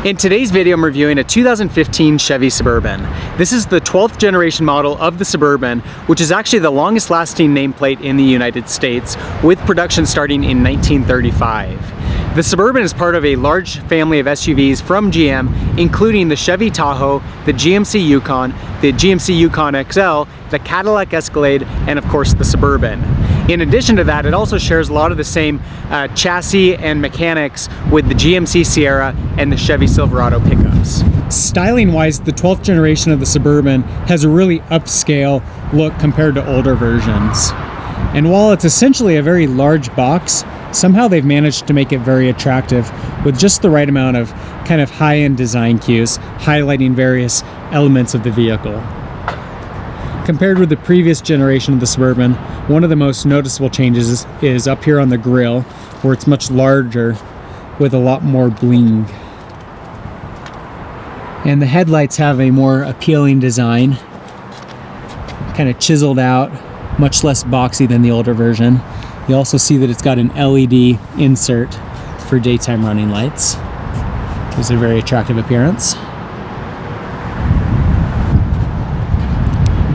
In today's video, I'm reviewing a 2015 Chevy Suburban. This is the 12th generation model of the Suburban, which is actually the longest lasting nameplate in the United States, with production starting in 1935. The Suburban is part of a large family of SUVs from GM, including the Chevy Tahoe, the GMC Yukon, the GMC Yukon XL, the Cadillac Escalade, and of course the Suburban. In addition to that, it also shares a lot of the same chassis and mechanics with the GMC Sierra and the Chevy Silverado pickups. Styling-wise, the 12th generation of the Suburban has a really upscale look compared to older versions. And while it's essentially a very large box, somehow they've managed to make it very attractive with just the right amount of kind of high-end design cues, highlighting various elements of the vehicle. Compared with the previous generation of the Suburban, one of the most noticeable changes is up here on the grille, where it's much larger with a lot more bling. And the headlights have a more appealing design, kind of chiseled out, much less boxy than the older version. You also see that it's got an LED insert for daytime running lights. Gives it a very attractive appearance.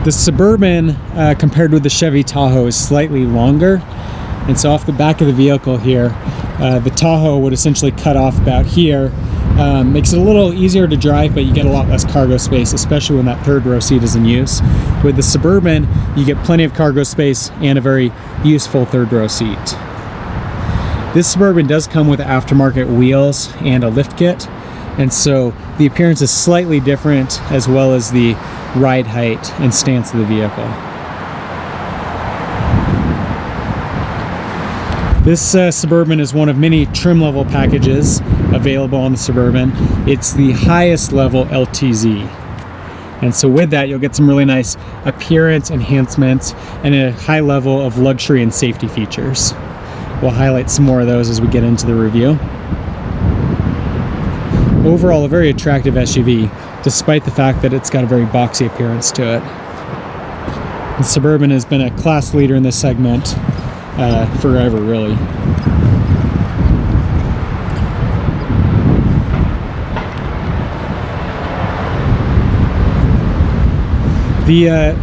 The Suburban, compared with the Chevy Tahoe, is slightly longer, and so off the back of the vehicle here, the Tahoe would essentially cut off about here. Makes it a little easier to drive, but you get a lot less cargo space, especially when that third row seat is in use. With the Suburban, you get plenty of cargo space and a very useful third row seat. This Suburban does come with aftermarket wheels and a lift kit, and so the appearance is slightly different, as well as the ride height and stance of the vehicle. This Suburban is one of many trim level packages available on the Suburban. It's the highest level LTZ. And so with that, you'll get some really nice appearance enhancements and a high level of luxury and safety features. We'll highlight some more of those as we get into the review. Overall, a very attractive SUV, despite the fact that it's got a very boxy appearance to it. The Suburban has been a class leader in this segment forever, really.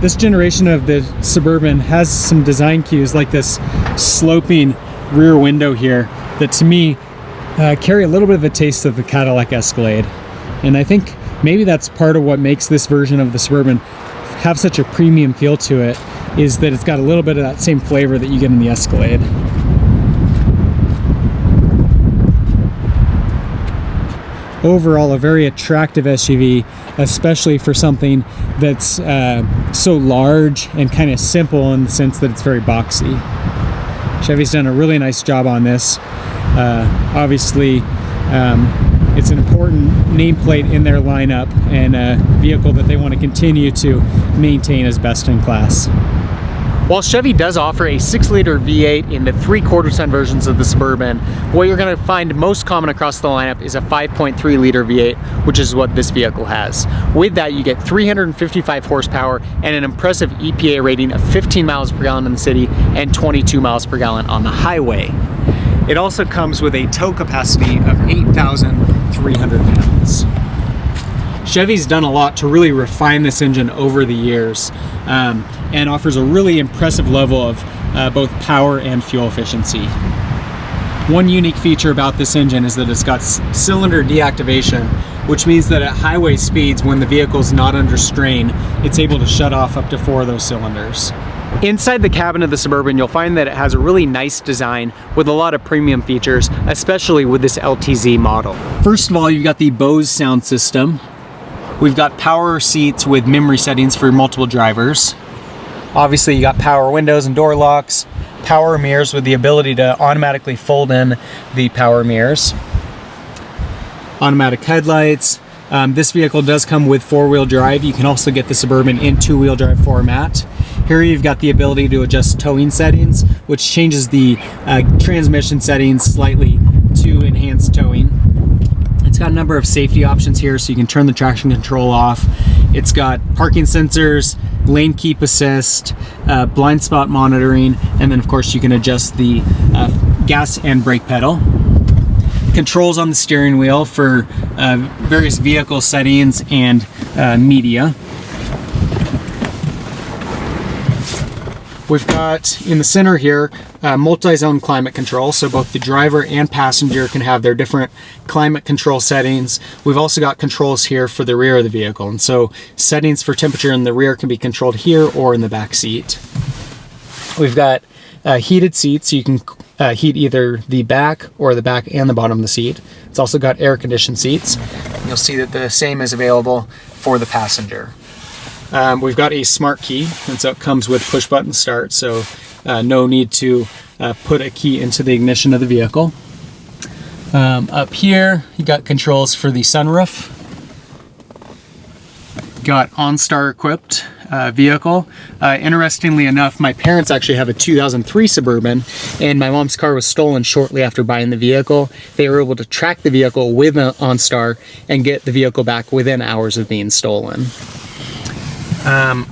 This generation of the Suburban has some design cues, like this sloping rear window here, that to me carry a little bit of a taste of the Cadillac Escalade. And I think maybe that's part of what makes this version of the Suburban have such a premium feel to it, is that it's got a little bit of that same flavor that you get in the Escalade. Overall, a very attractive SUV, especially for something that's so large and kind of simple in the sense that it's very boxy. Chevy's done a really nice job on this. Obviously, it's an important nameplate in their lineup and a vehicle that they want to continue to maintain as best in class. While Chevy does offer a 6-liter V8 in the 3/4-ton versions of the Suburban, what you're going to find most common across the lineup is a 5.3-liter V8, which is what this vehicle has. With that, you get 355 horsepower and an impressive EPA rating of 15 miles per gallon in the city and 22 miles per gallon on the highway. It also comes with a tow capacity of 8,300 pounds. Chevy's done a lot to really refine this engine over the years, and offers a really impressive level of both power and fuel efficiency. One unique feature about this engine is that it's got cylinder deactivation, which means that at highway speeds, when the vehicle's not under strain, it's able to shut off up to 4 of those cylinders. Inside the cabin of the Suburban, you'll find that it has a really nice design with a lot of premium features, especially with this LTZ model. First of all, you've got the Bose sound system. We've got power seats with memory settings for multiple drivers. Obviously, you got power windows and door locks, power mirrors with the ability to automatically fold in the power mirrors, automatic headlights. This vehicle does come with 4-wheel drive. You can also get the Suburban in 2-wheel drive format. Here you've got the ability to adjust towing settings, which changes the transmission settings slightly to enhance towing. It's got a number of safety options here, so you can turn the traction control off. It's got parking sensors, lane keep assist, blind spot monitoring, and then of course you can adjust the gas and brake pedal. controls on the steering wheel for various vehicle settings and media. We've got in the center here multi-zone climate control, so both the driver and passenger can have their different climate control settings. We've also got controls here for the rear of the vehicle, and so settings for temperature in the rear can be controlled here or in the back seat. We've got heated seats, so you can heat either the back or the back and the bottom of the seat. It's also got air conditioned seats. You'll see that the same is available for the passenger. We've got a smart key, and so it comes with push button start, so no need to put a key into the ignition of the vehicle. Up here, you got controls for the sunroof. Got OnStar equipped vehicle. Interestingly enough, my parents actually have a 2003 Suburban, and my mom's car was stolen shortly after buying the vehicle. They were able to track the vehicle with OnStar and get the vehicle back within hours of being stolen.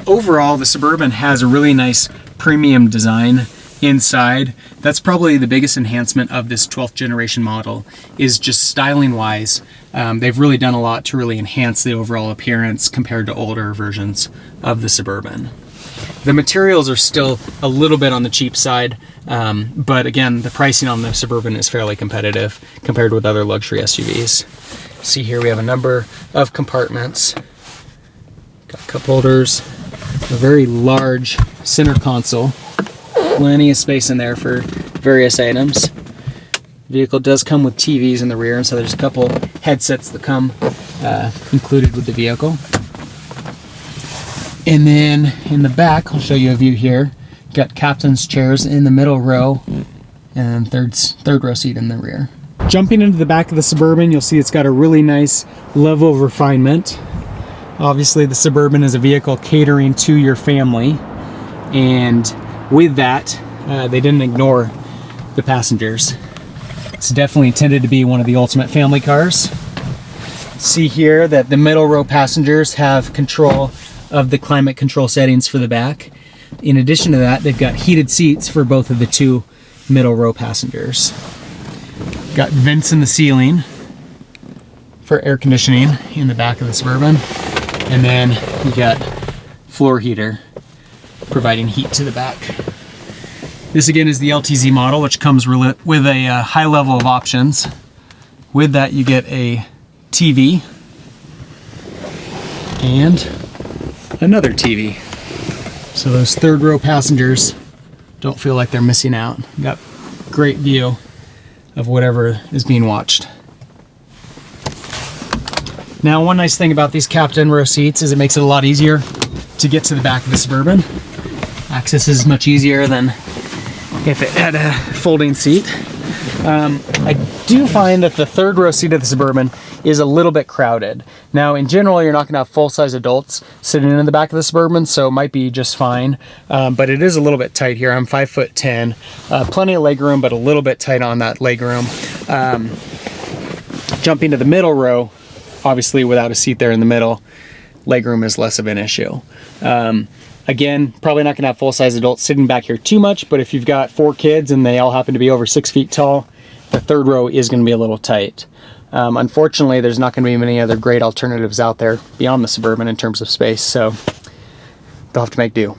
Overall, the Suburban has a really nice premium design inside. That's probably the biggest enhancement of this 12th generation model, is just styling wise. They've really done a lot to really enhance the overall appearance compared to older versions of the Suburban. The materials are still a little bit on the cheap side, but again, the pricing on the Suburban is fairly competitive compared with other luxury SUVs. See here we have a number of compartments. Got cup holders, a very large center console, plenty of space in there for various items. Vehicle does come with TVs in the rear, and so there's a couple headsets that come included with the vehicle. And then in the back, I'll show you a view here. Got captain's chairs in the middle row, and third row seat in the rear. Jumping into the back of the Suburban, you'll see it's got a really nice level of refinement. Obviously, the Suburban is a vehicle catering to your family, and with that, they didn't ignore the passengers. It's definitely intended to be one of the ultimate family cars. See here that the middle row passengers have control of the climate control settings for the back. In addition to that, they've got heated seats for both of the two middle row passengers. Got vents in the ceiling for air conditioning in the back of the Suburban. And then you got floor heater providing heat to the back. This again is the LTZ model, which comes with a high level of options. With that, you get a TV and another TV. So those third row passengers don't feel like they're missing out. Got great view of whatever is being watched. Now, one nice thing about these captain row seats is it makes it a lot easier to get to the back of the Suburban. Access is much easier than if it had a folding seat. I do find that the third row seat of the Suburban is a little bit crowded. Now, in general, you're not gonna have full-size adults sitting in the back of the Suburban, so it might be just fine. But it is a little bit tight here. I'm 5'10", plenty of leg room, but a little bit tight on that leg room. Jumping to the middle row, obviously without a seat there in the middle, legroom is less of an issue. Again, probably not gonna have full-size adults sitting back here too much, but if you've got 4 kids and they all happen to be over 6 feet tall, the third row is gonna be a little tight. Unfortunately, there's not gonna be many other great alternatives out there beyond the Suburban in terms of space, so they'll have to make do.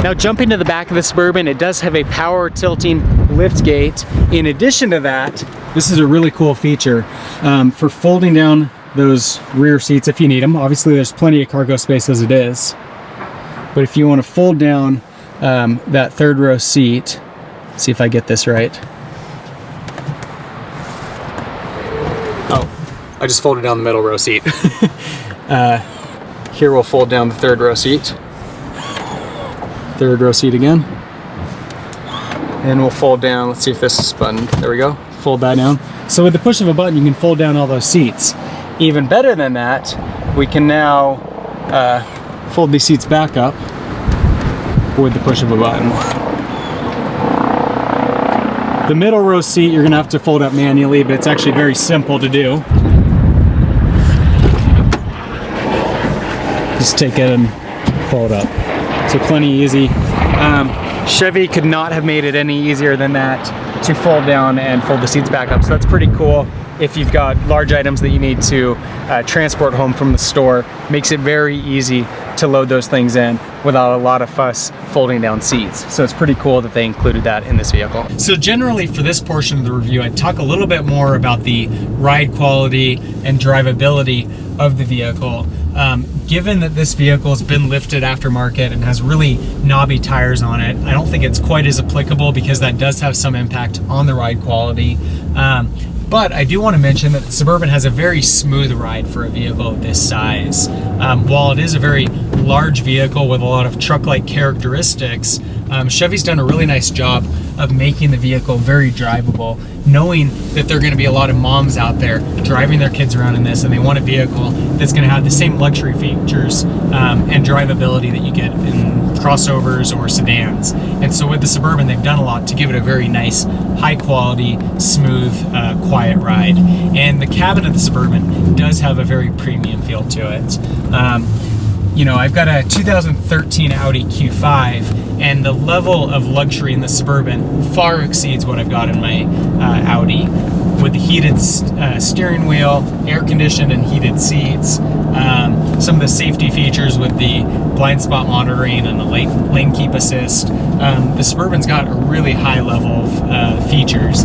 Now, jumping to the back of the Suburban, it does have a power tilting lift gate. In addition to that, this is a really cool feature for folding down those rear seats if you need them. Obviously, there's plenty of cargo space as it is. But if you want to fold down that third row seat, see if I get this right. Oh, I just folded down the middle row seat. Here we'll fold down the third row seat. Third row seat again. And we'll fold down, let's see if this is buttoned. There we go, fold that down. So with the push of a button, you can fold down all those seats. Even better than that, we can now fold these seats back up with the push of a button. The middle row seat you're gonna have to fold up manually, but it's actually very simple to do. Just take it and fold up. So plenty easy. Chevy could not have made it any easier than that. to fold down and fold the seats back up. So that's pretty cool. If you've got large items that you need to transport home from the store, makes it very easy to load those things in without a lot of fuss folding down seats. So it's pretty cool that they included that in this vehicle. So generally for this portion of the review, I'd talk a little bit more about the ride quality and drivability of the vehicle. Given that this vehicle has been lifted aftermarket and has really knobby tires on it, I don't think it's quite as applicable because that does have some impact on the ride quality. But I do want to mention that the Suburban has a very smooth ride for a vehicle of this size. While it is a very large vehicle with a lot of truck-like characteristics, Chevy's done a really nice job of making the vehicle very drivable, knowing that there are going to be a lot of moms out there driving their kids around in this, and they want a vehicle that's going to have the same luxury features and drivability that you get in crossovers or sedans. And so with the Suburban, they've done a lot to give it a very nice, high quality, smooth, quiet ride. And the cabin of the Suburban does have a very premium feel to it. You know, I've got a 2013 Audi Q5, and the level of luxury in the Suburban far exceeds what I've got in my Audi, with the heated steering wheel, air conditioned and heated seats, some of the safety features with the blind spot monitoring and the lane keep assist. The Suburban's got a really high level of features,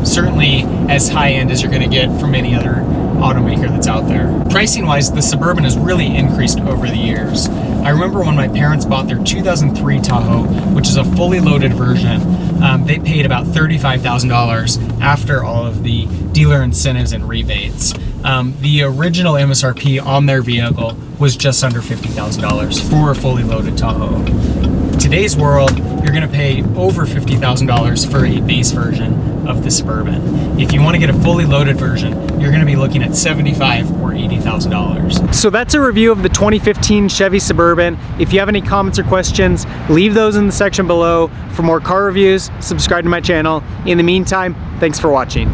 certainly as high end as you're going to get from any other automaker that's out there. Pricing wise, the Suburban has really increased over the years. I remember when my parents bought their 2003 Tahoe, which is a fully loaded version, they paid about $35,000 after all of the dealer incentives and rebates. The original MSRP on their vehicle was just under $50,000 for a fully loaded Tahoe. Today's world, you're going to pay over $50,000 for a base version of the Suburban. If you want to get a fully loaded version, you're going to be looking at $75,000 or $80,000. So that's a review of the 2015 Chevy Suburban. If you have any comments or questions, leave those in the section below. For more car reviews, subscribe to my channel. In the meantime, thanks for watching.